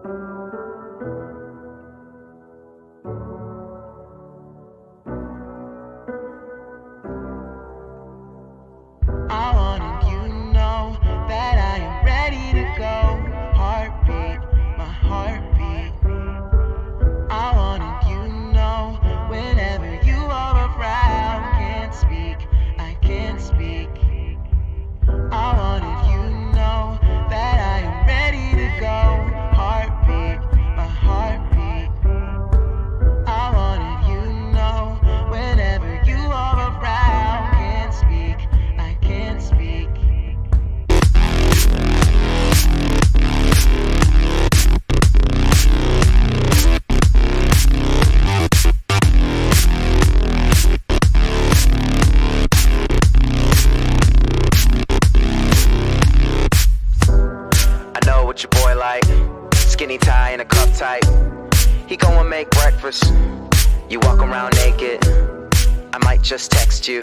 I wanted you to know that I am ready to go. Heartbeat, my heartbeat. I wanted you to know whenever you are around. Can't speak, I can't speak. I wanted you to know that I am ready to go. Heartbeat, my heartbeat. I wanted you to know whenever you are around. Can't speak, I can't speak. I know what your boy like. Skinny tie and a cup tight. He go and make breakfast. You walk around naked. I might just text you.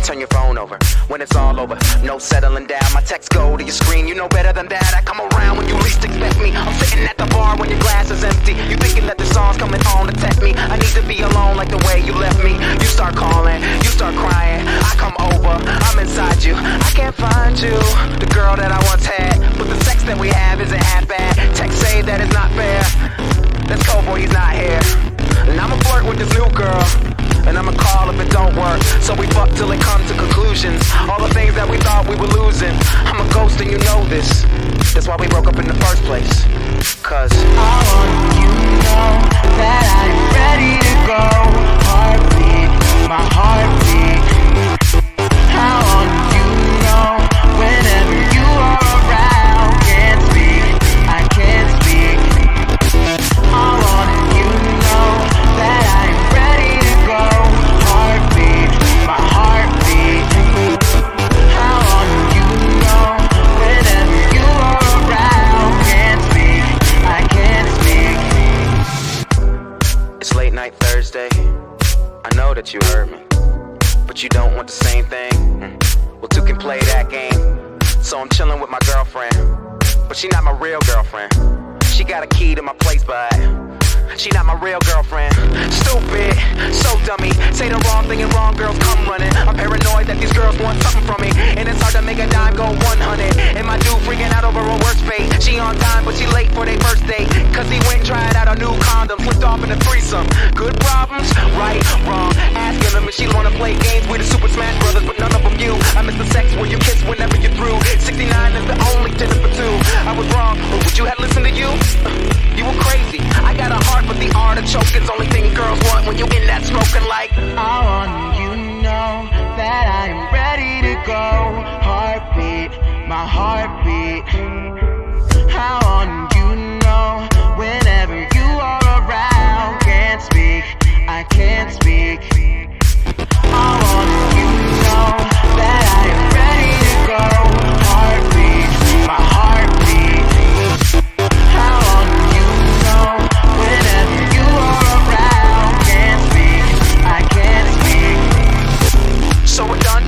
Turn your phone over when it's all over. No settling down. My texts go to your screen. You know better than that. I come around when you least expect me. I'm sitting at the bar when your glass is empty. You thinking that the song's coming on to tempt me. I need to be alone like the way you left me. You start calling, you start crying. I come over, I'm inside you. I can't find you, the girl that I once had. But the sex that we have isn't half bad. Text say that it's not fair. That's cold boy, he's not here. And I'ma flirt with this new girl. And I'ma call if it don't work. So we fuck till it comes to conclusions. All the things that we thought we were losing. I'm a ghost and you know this. That's why we broke up in the first place. Cause I want you to know that I'm ready to go. Heartbeat, my heartbeat. I want you to know whenever you are around. Can't speak, I can't speak. I wanted you to know that I'm ready to go. Heartbeat, my heartbeat. I want you to know whenever you are around. Can't speak, I can't speak. it's late night Thursday. I know that you heard me, but you don't want the same thing. Well, two can play that game. So I'm chilling with my girlfriend, but she not my real girlfriend. She got a key to my place, but she not my real girlfriend. Stupid, so dummy. Say the wrong thing and wrong girls come running. I'm paranoid that these girls want something from me, and it's hard to make a dime go 100. And my dude freaking out over her worst fate. She on time, but she late for their first date. Cause he went and tried out a new condom, flipped off in a threesome. Good problems, right, wrong. Asking them if she wanna play games with the Super Smash Brothers, but none of them you. I miss the sex where you kiss whenever you're through. 69 is the only Tinder for two. I was wrong, but would you have listened to you? You were crazy. I got a heart, but the artichoke is only thing girls want when you in that smoking like. I want you to know that I am ready to go. Heartbeat, my heartbeat. I want you to know whenever you are around. Can't speak, I can't speak. I want you to know that I am ready to go. Heartbeat, my heartbeat. I want you to know whenever you are around. Can't speak, I can't speak. So we're done?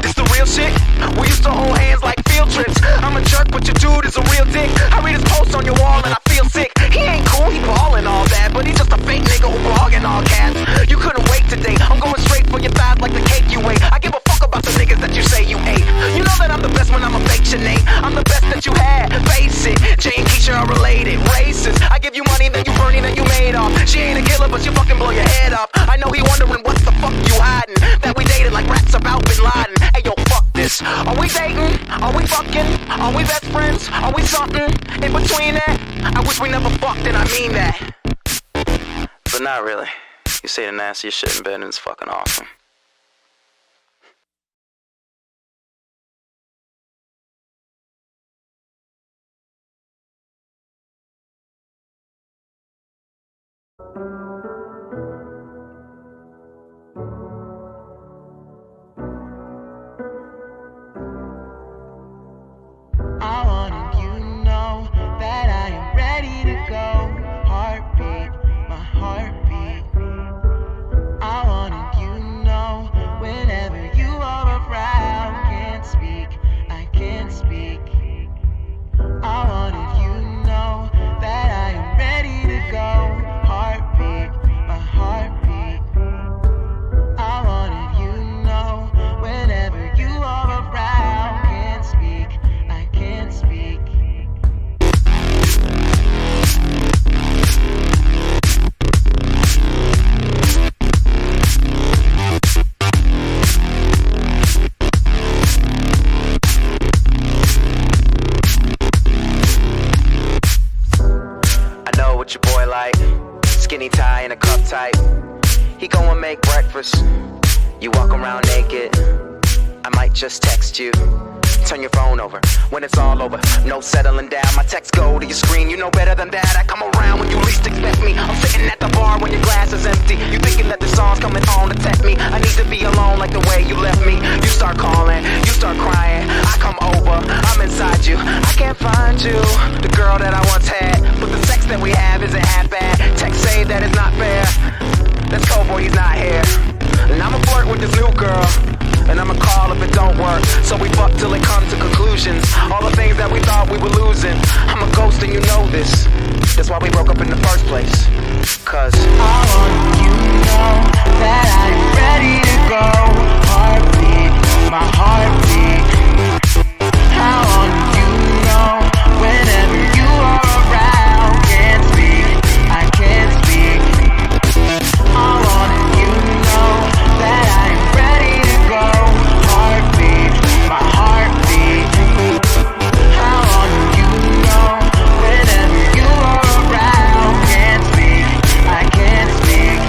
This the real shit? We used to hold hands like field trips. I'm a jerk, but your dude is a real dick. I read his posts on your wall and I feel sick. He ain't cool, he ballin' all that, but he's just a fake nigga who blogging all cats. You couldn't wait today. I'm going straight for your thighs like the cake you ate. I give a fuck about the niggas that you say you hate. You know that I'm the best when I'm a fake Sinead. I'm the best that you had, face it. Jay and Keisha are related, racist. I give you money, then you burn it, then you made off. She ain't a killer, but she fucking blow your head off. I know he wondering what the fuck you hiding. That we dated like rats about Bin Laden. Hey yo, fuck this. Are we dating? Are we fucking? Are we best friends? Are we something in between that? I wish we never fucked and I mean that. But not really. You say the nastiest shit in bed and it's fucking awesome. I wanted you to know that I am ready to go. Heartbeat, my heartbeat. I wanted you to know what your boy like. Skinny tie and a cup tight. He go and make breakfast. You walk around naked. I might just text you. Turn your phone over when it's all over. No settling down. My texts go to your screen. You know better than that. I come around when you least expect me. I'm sitting at the bar when your glass is empty. You thinking that the song's coming on to tempt me. I need to be alone like the way you left me. You start calling, you start crying. I come over, I'm inside you. I can't find you, the girl that I once had. But the sex that we have isn't half bad. Text say that it's not fair. That's cold boy, he's not here. And I'ma flirt with this new girl. And I'ma call if it don't work. So we fuck till it comes to conclusions. All the things that we thought we were losing. I'm a ghost and you know this. That's why we broke up in the first place. Cause I want you to know that I'm ready to go. Heartbeat, my heartbeat. I want you to know whenever you are around. Can't speak, I can't speak. I want you to know that I'm ready to go. Heartbeat, my heartbeat. I want you to know whenever you are around. Can't speak, I can't speak.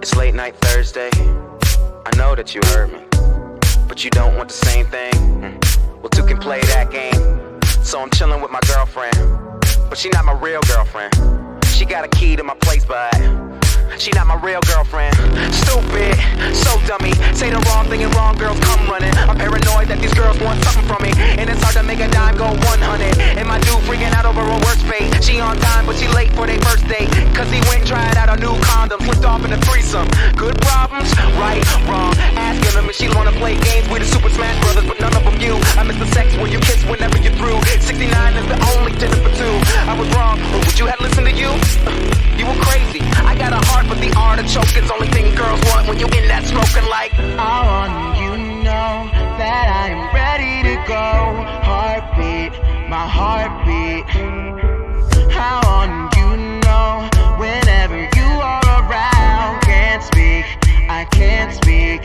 it's late night Thursday. I know that you heard me, but you don't want the same thing. Well, two can play that game. So I'm chilling with my girlfriend, but she not my real girlfriend. She got a key to my place, but she not my real girlfriend. Stupid, so dummy. Say the wrong thing and wrong girls come running. I'm paranoid that these girls want something from me, and it's hard to make a dime go 100. And my dude freaking out over her worst fate. She on time, but she late for their first date. Cause he went and tried out a new condom, flipped off in a threesome. Good problems, right, wrong. Asking them if she wanna play games with the Super Smash Brothers, but none of them you. I miss the sex where you kiss whenever you're through. 69 is the only dinner for two. I was wrong, but would you have listened to you? You were crazy. I got a heart, but the artichoke is only thing girls want when you in that smoking like. I want you to know that I am ready to go. Heartbeat, my heartbeat. I want you to know whenever you are around. Can't speak, I can't speak.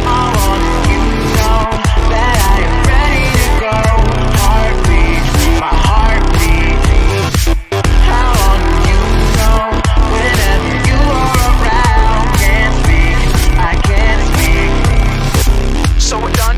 I want you to know that I am ready to go. Heartbeat, my heartbeat. I want you to know whenever you are around. Can't speak, I can't speak. So we're done?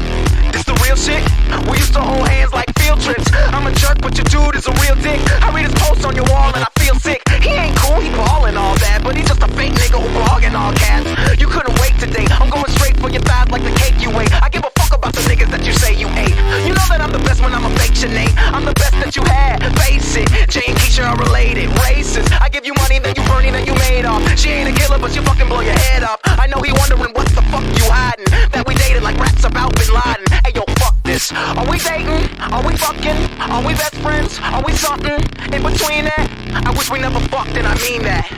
This the real shit? We used to hold hands like field trips. I'm a jerk, but your dude is a real dick. I read his posts on your wall and I feel sick. He ain't cool, he ballin' all that, but he's just a fake nigga who blogging all cats. You couldn't wait today. I'm going straight for your thighs like the cake you ate. I give a fuck about the niggas that you say you ate. You know that I'm the best when I'm a fake Sinead. I'm the best that you had, face it. Jay and Keisha are related, racist. I give you money, then you burn it, then you made off. She ain't a killer, but she fucking blow your head off. I know he wondering what the fuck you hiding. That we dated like rats about Bin Laden. Hey yo, fuck this. Are we dating? Are we fucking? Are we best friends? Are we something in between that? I wish we never fucked and I mean that.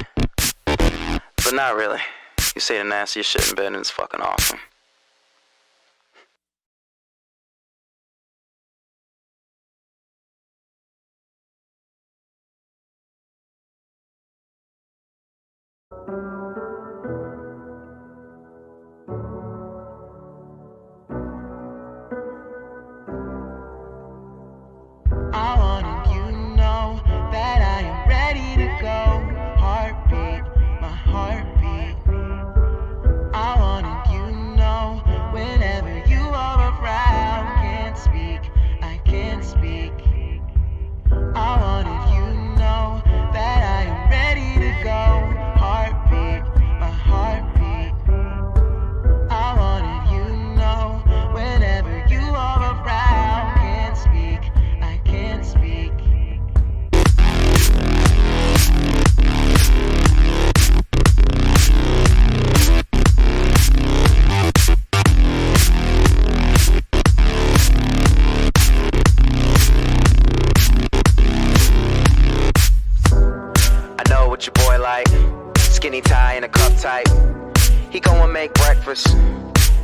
But not really. You say the nastiest shit in bed and it's fucking awesome. I wanted you to know that I am ready to go. Heartbeat, my heartbeat. I wanted you to know whenever you are around. Can't speak, I can't speak. I wanted you to know that I am ready to go. Heartbeat, my heartbeat. I wanted you to know whenever you are around. Can't speak, I can't speak. I know what your boy like. Skinny tie and a cup tight. He go and make breakfast.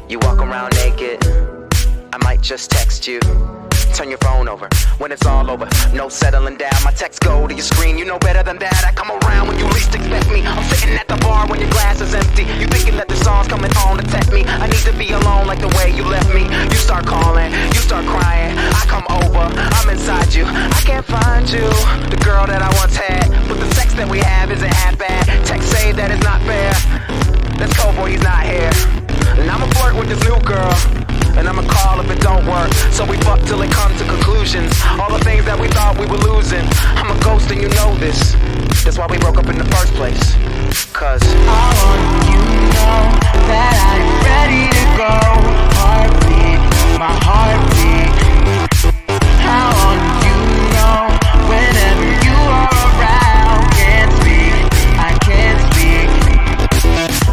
You walk around naked. I might just text you. turn your phone over when it's all over. No settling down, my texts go to your screen. You know better than that, I come around when you least expect me. I'm sitting at the bar when your glass is empty. You thinking that the song's coming on to tempt me. I need to be alone like the way you left me. You start calling, you start crying. I come over, I'm inside you. I can't find you, the girl that I once had. But the sex that we have isn't half bad. Text say that it's not fair. That's cold boy, he's not here. And I'ma flirt with this new girl, and I'ma call if it don't work. So we fuck till it comes to conclusions. All the things that we thought we were losing. I'm a ghost and you know this. That's why we broke up in the first place. Cause I want you to know that I'm ready to go. Heartbeat, my heartbeat. I want you to know whenever you are around. Can't speak, I can't speak.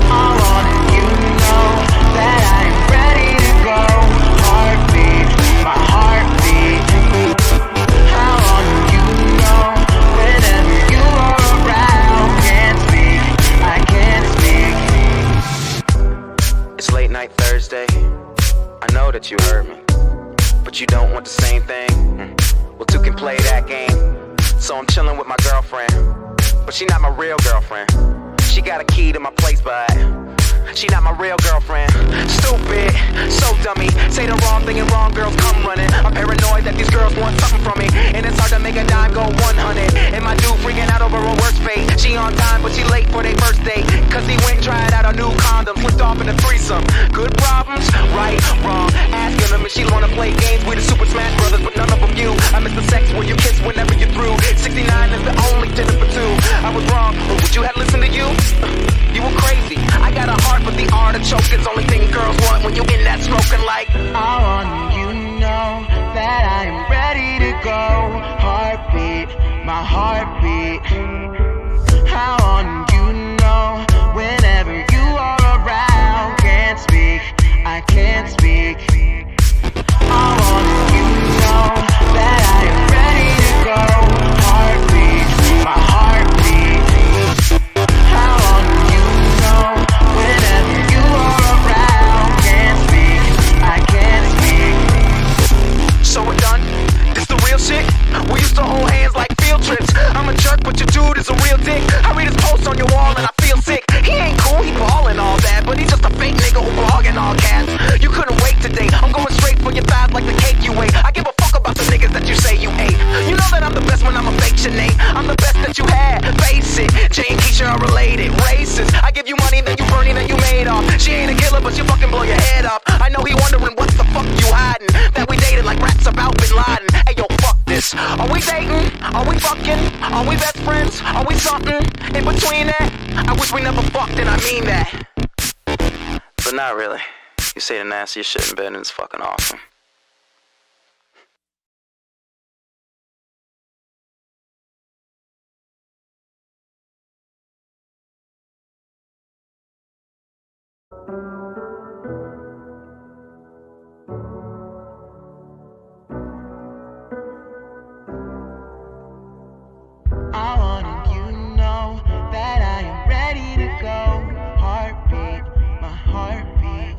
I want you to know that I'm ready to go. Heartbeat, my heartbeat. I want you to know whenever you are around. Can't speak, I can't speak. it's late night Thursday. I know that you heard me, but you don't want the same thing. Well, two can play that game. So I'm chilling with my girlfriend, but she not my real girlfriend. She got a key to my place, but she not my real girlfriend. Stupid, so dummy. Say the wrong thing and wrong girls come running. I'm paranoid that these girls want something from me, and it's hard to make a dime go 100. And my dude freaking out over a worst fate. She on time, but she late for their first date. Cause he went and tried out a new condom, flipped off in a threesome. Good problems, right, wrong. Asking them if she wanna play games with the Super Smash Brothers, but none of them you. I miss the sex where you kiss whenever you're through. 69 is the only dinner for two. I was wrong, but would you have listened to you? You were crazy. I got a heart, but the artichoke is only thing girls want when you in that smoking like. I want you to know that I am ready to go. Heartbeat, my heartbeat. I want you to know whenever you are around. Can't speak, I can't speak. I want you to know that I am ready to go. Heartbeat, my heartbeat. I want you to know whenever you are around. Can't speak, I can't speak. So we're done? This the real shit? We used to hold hands like field trips. I'm a jerk, but your dude is a real dick. I read his post on your wall and I feel sick. He ain't cool, he ballin' all that, but he's just a fake nigga who blogging all caps. You couldn't wait today. I'm going straight for your thighs like the cake you ate. I give a fuck about the niggas that you say you hate. You know that I'm the best when I'm a fake Sinead. I'm the best that you had, face it. Jay and Keisha are related, racist. I give you money, then you burning, then you made off. She ain't a killer, but she fucking blow your head off. I know he wondering what the fuck you hiding. That we dated like rats about Bin Laden. Hey yo, fuck this. Are we dating? Are we fucking? Are we best friends? Are we something in between that? I wish we never fucked, and I mean that. But not really. You say the nastiest shit in bed and it's fucking awesome. I want you to know that I am ready to go. Heartbeat, my heartbeat.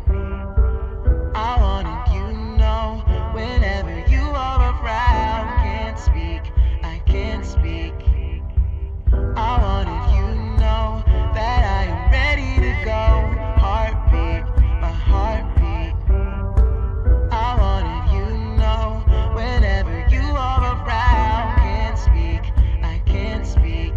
I wanted you to know whenever you are around. Can't speak, I can't speak. I wanted you to know that I am ready to go. Heartbeat, my heartbeat. I wanted you to know whenever you are around. Can't speak, I can't speak.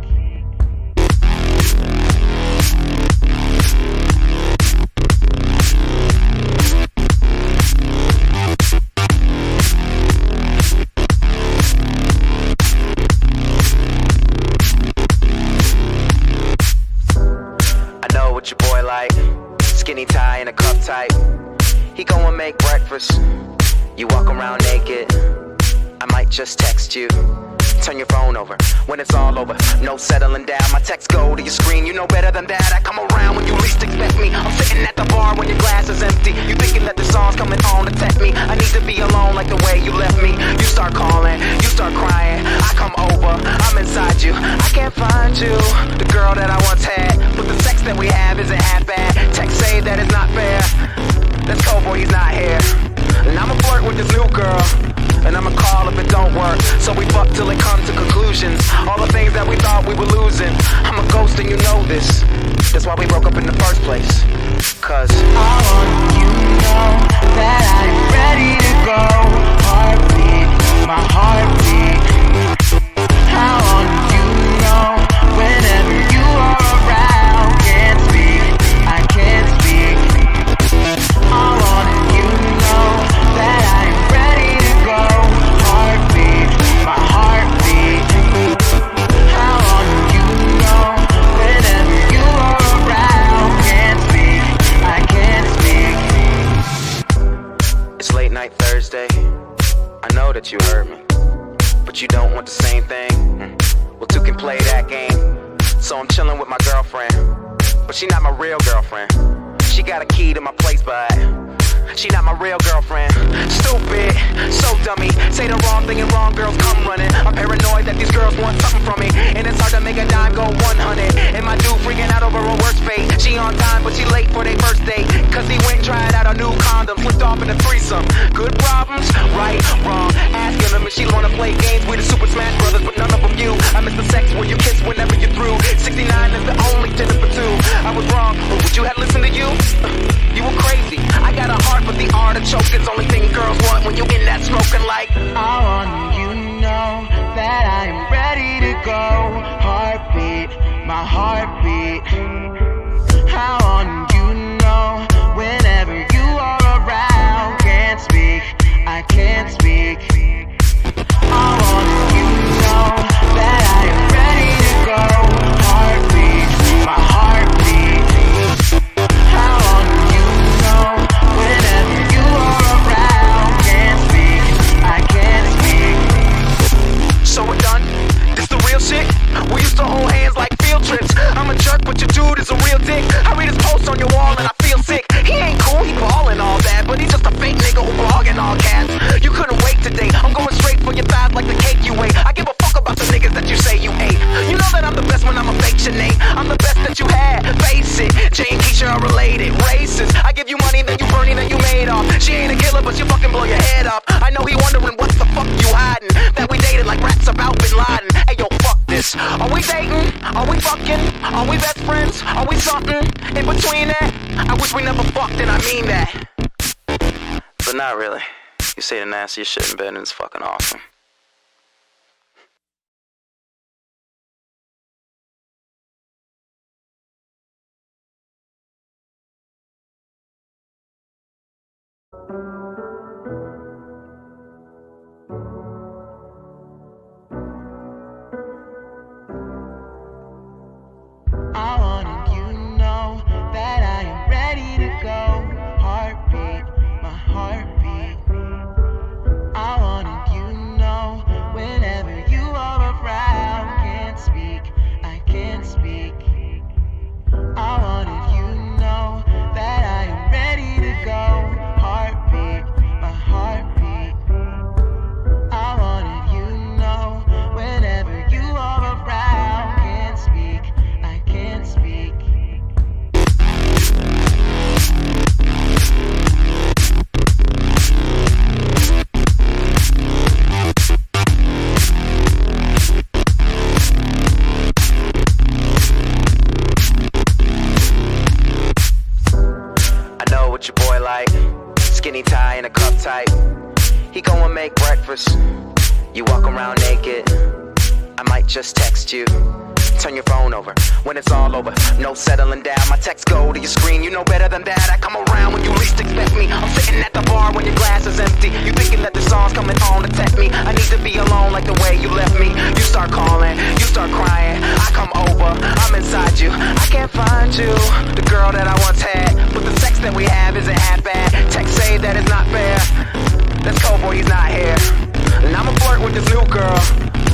I know what your boy like. Skinny tie and a cup tight. He go and make breakfast. You walk around naked. I might just text you. Turn your phone over when it's all over. No settling down, my texts go to your screen. You know better than that, I come around when you least expect me. I'm sitting at the bar when your glass is empty. You thinking that the song's coming on to tempt me. I need to be alone like the way you left me. You start calling, you start crying. I come over, I'm inside you. I can't find you, the girl that I once had. But the sex that we have isn't half bad. Text say that it's not fair. That's cold boy, he's not here. And I'ma flirt with this new girl, and I'ma call come to conclusions. All the things that we thought we were losing. I'm a ghost and you know this. That's why we broke up in the first place. Cause I want you to know that I'm ready to go. Heartbeat, my heartbeat. I want you to know whenever you are around. Can't speak, I can't speak. I want you to know that I'm ready to go. Heartbeat, my heartbeat. I want you to know whenever you are around. Can't speak, I can't speak. it's late night Thursday. I know that you heard me, but you don't want the same thing. Well, two can play that game. So I'm chilling with my girlfriend, but she not my real girlfriend. She got a key to my place, but she not my real girlfriend. Stupid, so dummy. Say the wrong thing and wrong girls come running. I'm paranoid that these girls want something from me, and it's hard to make a dime go 100. And my dude freaking out over a worst fate. She on time, but she late for their first date. Cause he went and tried out a new condom, flipped off in a threesome. Good problems, right, wrong. Asking them if she wanna play games with the Super Smash Brothers, but none of them you. I miss the sex where you kiss whenever you're through. 69 is the only tennis for two. I was wrong, but would you have listened to you? You were crazy. I got a heart, but the artichoke is only thing girls want when you in that smoking like. I want you to know that I am ready to go. Heartbeat, my heartbeat. I want you to know whenever you are around. Can't speak, I can't speak. I want you to know that I am ready to go. Heartbeat, my heartbeat. I want you to know whenever you are around. Can't speak, I can't speak. So we're done? This the real shit? We used to hold hands like field trips. I'm a jerk, but your dude is a real dick. I read his posts on your wall and I feel sick. He ain't cool, he ballin' all that, but he's just a fake nigga who blogging all cats. You couldn't wait today. I'm going straight for your thighs like the cake you ate. I give a fuck about the niggas that you say you hate. You know that I'm the best when I'm a fake Sinead. I'm the best that you had, face it. Jay and Keisha are related, racist. I give you money, then you burning, then you made off. She ain't a killer, but she fucking blow your head up. I know he wondering what the fuck you hiding. That we dated like rats about Bin Laden. Hey yo, fuck this. Are we dating? Are we fucking? Are we best friends? Are we something in between that? I wish we never fucked and I mean that. But not really. You say the nastiest shit in bed and it's fucking awesome. I wanted you to know that I am ready to go. Heartbeat, my heartbeat. I wanted you to know whenever you are around. Can't speak, I can't speak. I wanted you to know that I am ready to go. Heartbeat, my heartbeat. I wanted you to know whenever you are around. Can't speak, I can't speak. I know what your boy like. Skinny tie and a cup tight. He go and make breakfast. You walk around naked. I might just text you. Turn your phone over when it's all over. No settling down. My texts go to your screen. You know better than that. I come around when you least expect me. I'm sitting at the bar when your glass is empty. You thinking that the song's coming on to tempt me. I need to be alone like the way you left me. You start calling, you start crying. I come over, I'm inside you. I can't find you, the girl that I once had. But the sex that we have isn't half bad. Text say that it's not fair. That's cold, boy, he's not here. And I'ma flirt with this new girl.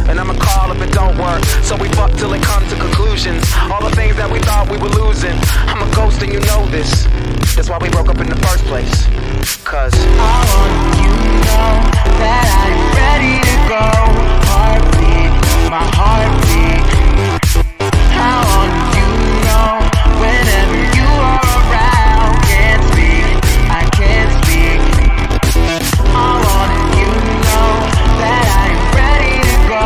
And I'ma call if it don't work. So we fuck till it comes to conclusions. All the things that we thought we were losing. I'm a ghost and you know this. That's why we broke up in the first place. Cause I want you to know that I'm ready to go. Heartbeat, my heartbeat. I want you to know whenever you are around. Can't speak, I can't speak. I wanted you to know that I'm ready to go.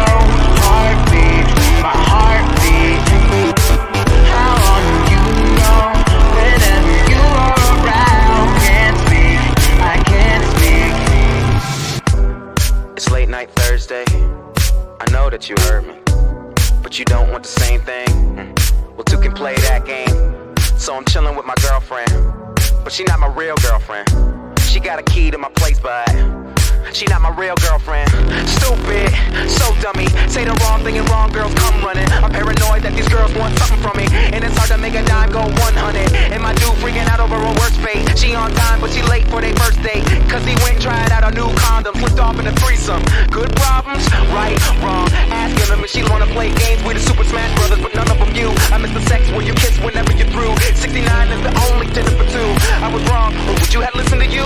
heard me. But you don't want the same thing? Well, two can play that game. So I'm chilling with my girlfriend, but she not my real girlfriend. She got a key to my place, but she not my real girlfriend. Stupid, so dummy. Say the wrong thing and wrong girls come running. I'm paranoid that these girls want something from me, and it's hard to make a dime go 100. And my dude freaking out over her worst fate. She on time, but she late for their first date. Cause he went and tried out a new condom, flipped off in a threesome. Good problems, right, wrong. Asking them if she wanna play games with the Super Smash Brothers, but none of them you. I miss the sex when you kiss whenever you're through. 69 is the only dinner for two. I was wrong, but would you have listened to you?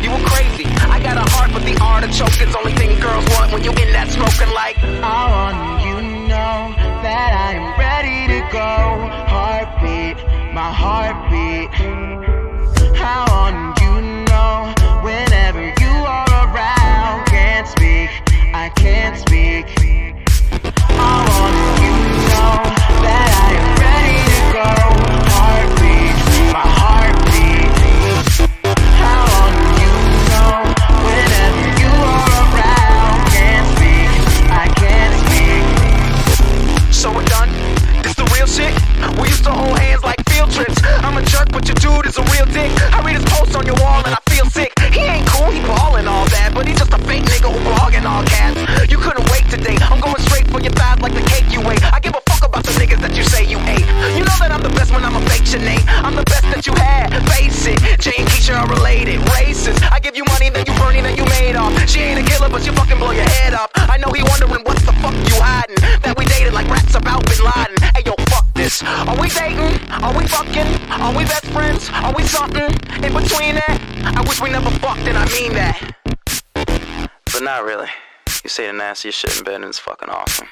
You were crazy. I got a heart, but the artichoke is only thing girls want when you in that smoking like. I want you to know that I am ready to go. Heartbeat, my heartbeat. I want you to know whenever you are around. Can't speak, I can't speak. I want you to know that I am ready to go. Heartbeat, my heartbeat. I want you to know whenever you are around. Can't speak, I can't speak. So we're done? This the real shit? We used to hold hands like field trips. I'm a jerk, but your dude is a real dick. I read his posts on your wall and I feel sick. He ain't cool, he ballin' all that, but he's just a fake nigga who blogging all cats. You couldn't wait today. I'm going straight for your thighs like the cake you ate. I give a fuck about the niggas that you say you hate. You know that I'm the best when I'm a fake Sinead. I'm the best that you had, face it. Jay and Keisha are related, racist. I give you money, then you burn it, then you made off. She ain't a killer, but she fucking blow your head up. I know he wondering what the fuck you hiding. That we dated like rats about Bin Laden. Hey yo, fuck this. Are we dating? Are we fucking? Are we best friends? Are we something in between that? I wish we never fucked, and I mean that. But not really. You say the nastiest shit in bed and it's fucking awesome.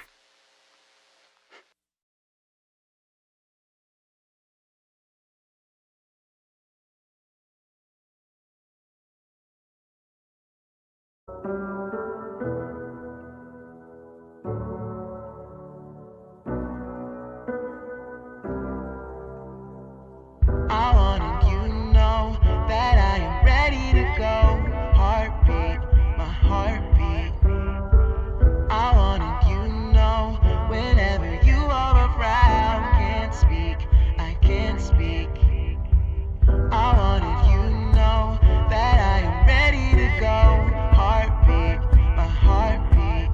I wanted you to know that I am ready to go. Heartbeat, my heartbeat. I wanted you to know whenever you are around. Can't speak, I can't speak. I wanted you to know that I am ready to go. Heartbeat, my heartbeat.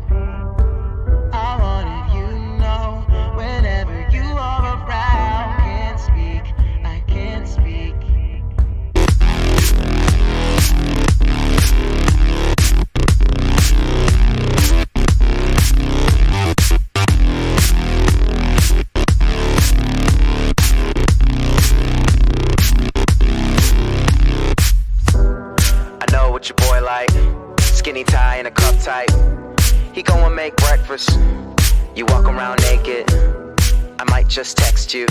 I wanted you to know whenever you are around. Can't speak, I can't speak. I know what your boy like. Skinny tie and a cup tight. He go and make breakfast. You walk around naked. I might just text you.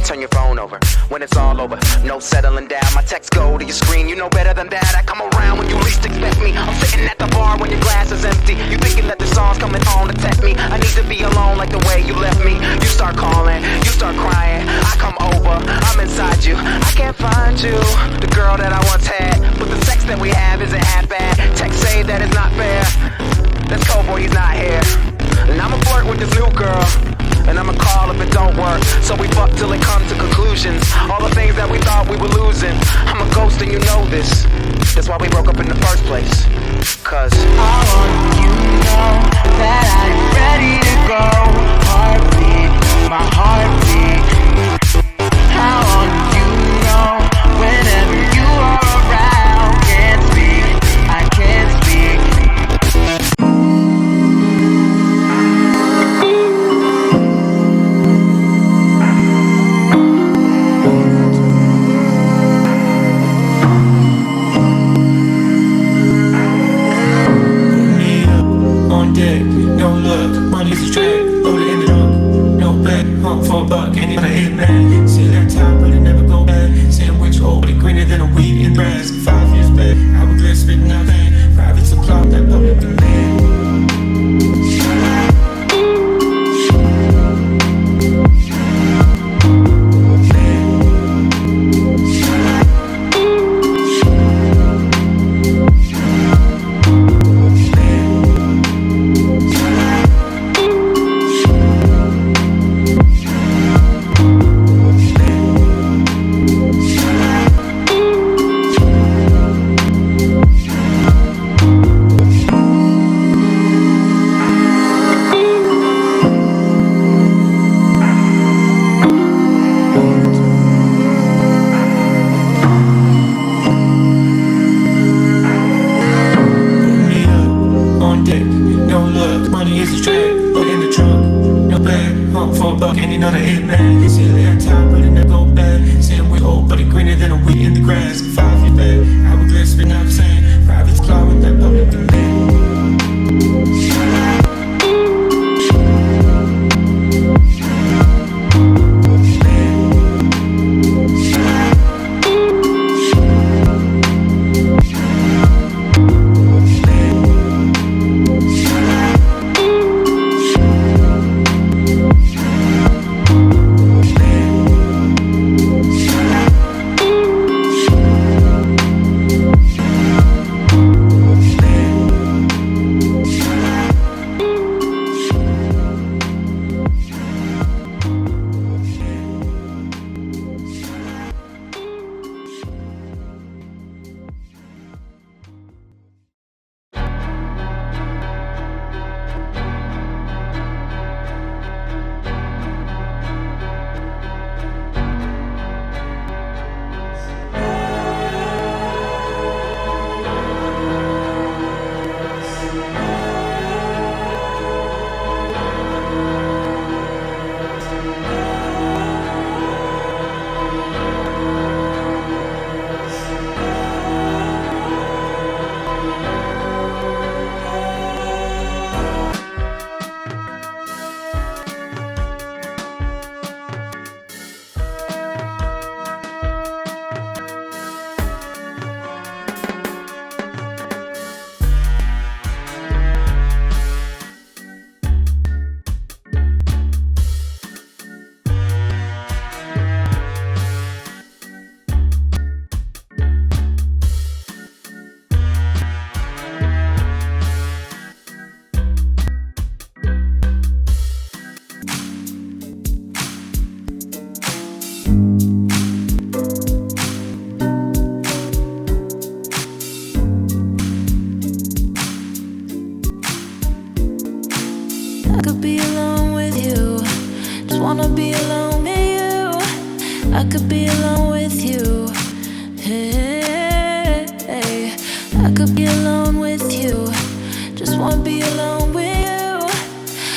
Turn your phone over when it's all over. No settling down. My texts go to your screen. You know better than that. I come around when you least expect me. I'm sitting at the bar when your glass is empty. You thinking that the song's coming on to tempt me. I need to be alone like the way you left me. You start calling, you start crying. I come over, I'm inside you. I can't find you, the girl that I once had. But the sex that we have isn't half bad. Text say that it's not fair. That's cold boy, he's not here. And I'ma flirt with this new girl. And I'ma call if it don't work. So we fuck till it comes to conclusions. All the things that we thought we were losing. I'm a ghost and you know this. That's why we broke up in the first place. Cause I want you to know that I'm ready to go. Heartbeat, my heartbeat. I want you to know whenever you are around. Can't speak, I can't speak. On deck, no look, money's a track, load it in the trunk, no back, home for a buck, and it's a hit man. See that time, but it never go back. Sandwich old and greener than a wheat in grass. 5 years back, I regret spitting nothing. Private supply, that public demand. know the hitman. See it every time, but it never go bad. Saying we old, but it greener than a weed in the grass. 5 feet back, hourglass, spin up saying private claw with that public demand. I could be alone with you. Just wanna be alone with you. I could be alone with you. Hey, I could be alone with you. Just wanna be alone.